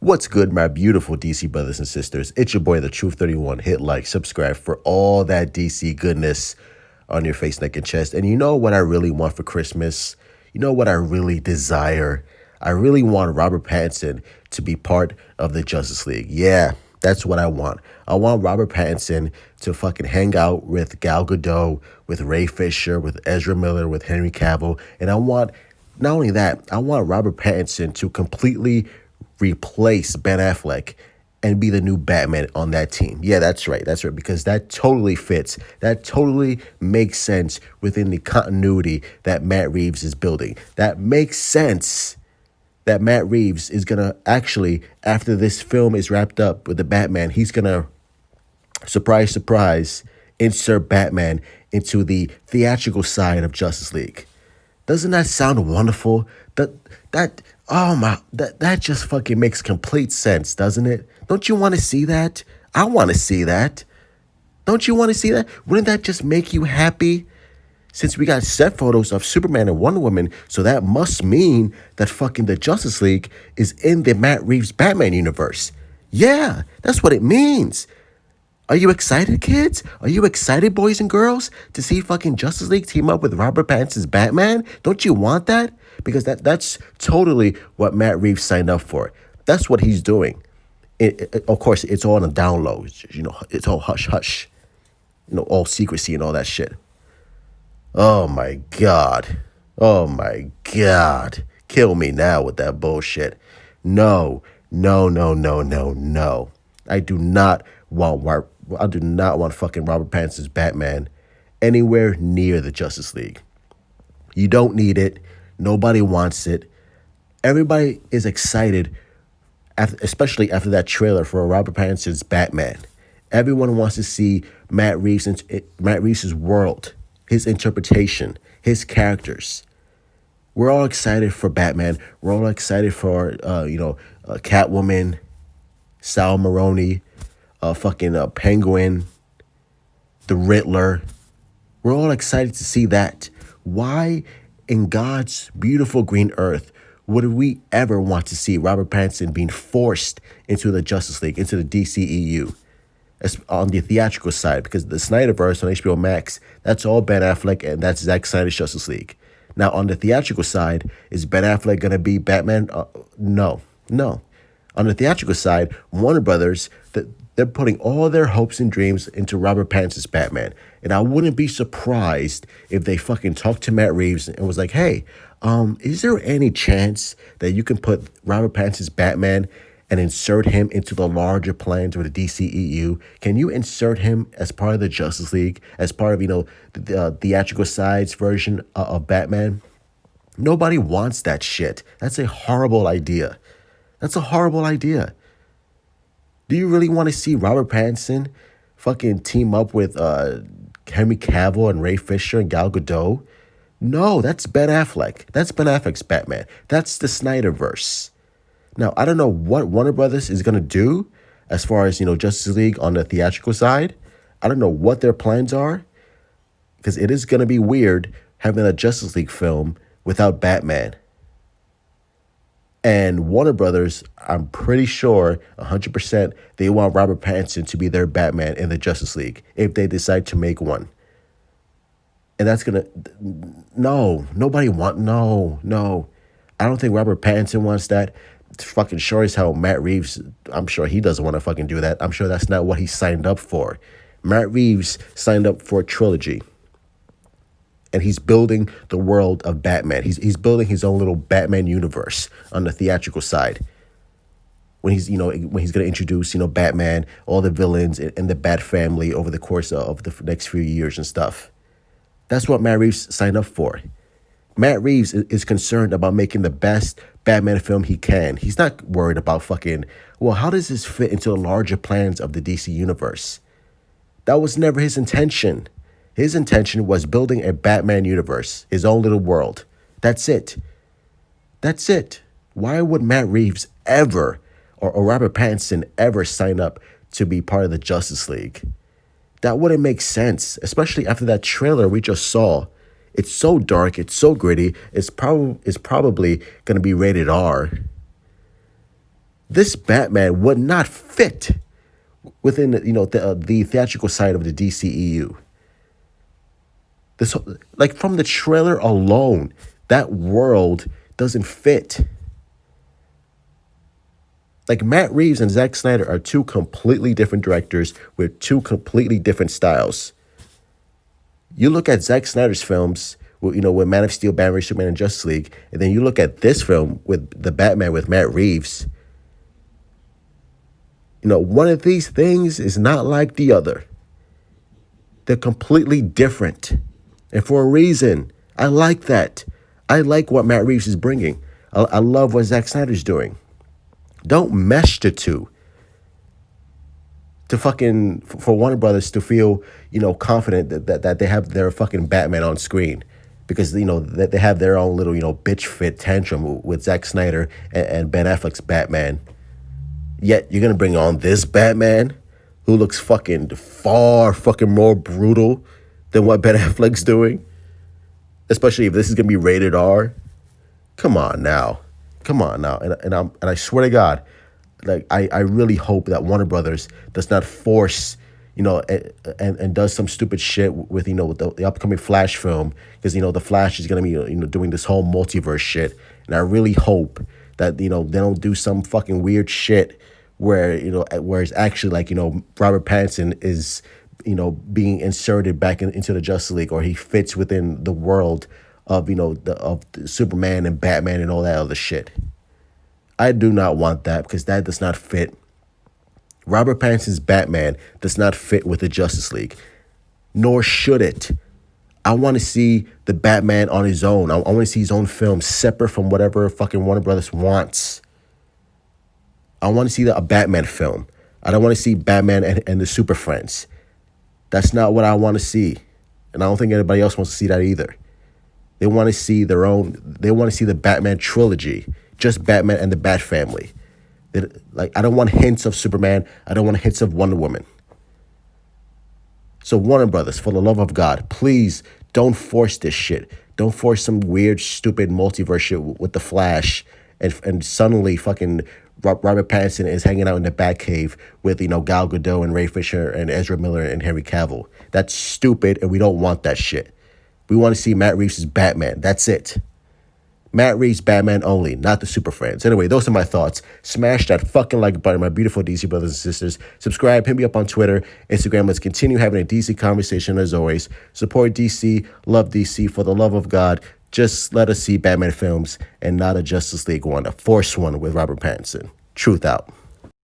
What's good, my beautiful DC brothers and sisters? It's your boy, the Truth 31. Hit like, subscribe for all that DC goodness on your face, neck, and chest. And you know what I really want for Christmas? You know what I really desire? I really want Robert Pattinson to be part of the Justice League. Yeah, that's what I want. I want Robert Pattinson to fucking hang out with Gal Gadot, with Ray Fisher, with Ezra Miller, with Henry Cavill. And I want, not only that, I want Robert Pattinson to completely replace Ben Affleck and be the new Batman on that team. Yeah, that's right. That's right. Because that totally fits. That totally makes sense within the continuity that Matt Reeves is building. That makes sense that Matt Reeves is going to actually, after this film is wrapped up with the Batman, he's going to, surprise, surprise, insert Batman into the theatrical side of Justice League. Doesn't that sound wonderful? That just fucking makes complete sense, doesn't it? Don't you want to see that? I want to see that. Don't you want to see that? Wouldn't that just make you happy? Since we got set photos of Superman and Wonder Woman, so that must mean that fucking the Justice League is in the Matt Reeves Batman universe. Yeah, that's what it means. Are you excited, kids? Are you excited, boys and girls, to see fucking Justice League team up with Robert Pattinson's Batman? Don't you want that? Because that's totally what Matt Reeves signed up for. That's what he's doing. Of course, it's all on the down low. It's all hush-hush. All secrecy and all that shit. Oh, my God. Oh, my God. Kill me now with that bullshit. No. I do not want fucking Robert Pattinson's Batman anywhere near the Justice League. You don't need it. Nobody wants it. Everybody is excited, especially after that trailer for Robert Pattinson's Batman. Everyone wants to see Matt Reeves' world, his interpretation, his characters. We're all excited for Batman. We're all excited for Catwoman, Sal Maroni, Penguin, the Riddler. We're all excited to see that. Why in God's beautiful green earth would we ever want to see Robert Pattinson being forced into the Justice League, into the DCEU, on the theatrical side? Because the Snyderverse on HBO Max, that's all Ben Affleck, and that's Zack Snyder's Justice League. Now, on the theatrical side, is Ben Affleck going to be Batman? No. On the theatrical side, Warner Brothers, they're putting all their hopes and dreams into Robert Pattinson's Batman. And I wouldn't be surprised if they fucking talked to Matt Reeves and was like, hey, is there any chance that you can put Robert Pattinson's Batman and insert him into the larger plans of the DCEU? Can you insert him as part of the Justice League, as part of, the theatrical side's version of Batman? Nobody wants that shit. That's a horrible idea. That's a horrible idea. Do you really want to see Robert Pattinson fucking team up with Henry Cavill and Ray Fisher and Gal Gadot? No, that's Ben Affleck. That's Ben Affleck's Batman. That's the Snyderverse. Now, I don't know what Warner Brothers is going to do as far as, Justice League on the theatrical side. I don't know what their plans are, because it is going to be weird having a Justice League film without Batman. And Warner Brothers, I'm pretty sure, 100%, they want Robert Pattinson to be their Batman in the Justice League if they decide to make one. And that's going to... No. I don't think Robert Pattinson wants that. It's fucking sure as hell Matt Reeves, I'm sure he doesn't want to fucking do that. I'm sure that's not what he signed up for. Matt Reeves signed up for a trilogy. And he's building the world of Batman. He's building his own little Batman universe on the theatrical side. When he's going to introduce, Batman, all the villains and the Bat family over the course of the next few years and stuff. That's what Matt Reeves signed up for. Matt Reeves is concerned about making the best Batman film he can. He's not worried about how does this fit into the larger plans of the DC universe? That was never his intention. His intention was building a Batman universe, his own little world. That's it. Why would Matt Reeves ever, or Robert Pattinson ever sign up to be part of the Justice League? That wouldn't make sense, especially after that trailer we just saw. It's so dark, it's so gritty, it's probably going to be rated R. This Batman would not fit within the theatrical side of the DCEU. This, like, from the trailer alone, that world doesn't fit. Like, Matt Reeves and Zack Snyder are two completely different directors with two completely different styles. You look at Zack Snyder's films, with Man of Steel, Batman vs Superman, and Justice League, and then you look at this film with the Batman with Matt Reeves. One of these things is not like the other. They're completely different, and for a reason. I like that. I like what Matt Reeves is bringing. I love what Zack Snyder's doing. Don't mesh the two for Warner Brothers to feel, confident that they have their fucking Batman on screen, because, that they have their own little, bitch fit tantrum with Zack Snyder and Ben Affleck's Batman. Yet you're going to bring on this Batman who looks fucking far fucking more brutal than what Ben Affleck's doing, especially if this is going to be rated R. Come on now. And I swear to God, like, I really hope that Warner Brothers does not force, and does some stupid shit with the upcoming Flash film, because the Flash is gonna be doing this whole multiverse shit, and I really hope that they don't do some fucking weird shit where where it's actually like Robert Pattinson is being inserted back into the Justice League, or he fits within the world of of Superman and Batman and all that other shit. I do not want that, because that does not fit. Robert Pattinson's Batman does not fit with the Justice League, nor should it. I want to see the Batman on his own. I want to see his own film separate from whatever fucking Warner Brothers wants. I want to see a Batman film. I don't want to see Batman and the Super Friends. That's not what I want to see. And I don't think anybody else wants to see that either. They want to see they want to see the Batman trilogy, just Batman and the Bat Family. I don't want hints of Superman. I don't want hints of Wonder Woman. So Warner Brothers, for the love of God, please don't force this shit. Don't force some weird, stupid multiverse shit with the Flash, and suddenly fucking Robert Pattinson is hanging out in the Batcave with Gal Gadot and Ray Fisher and Ezra Miller and Henry Cavill. That's stupid, and we don't want that shit. We want to see Matt Reeves' Batman. That's it. Matt Reeves Batman only, not the Super Friends. Anyway, those are my thoughts. Smash that fucking like button, my beautiful DC brothers and sisters. Subscribe, hit me up on Twitter, Instagram. Let's continue having a DC conversation as always. Support DC, love DC. For the love of God, just let us see Batman films and not a Justice League one, a forced one with Robert Pattinson. Truth out.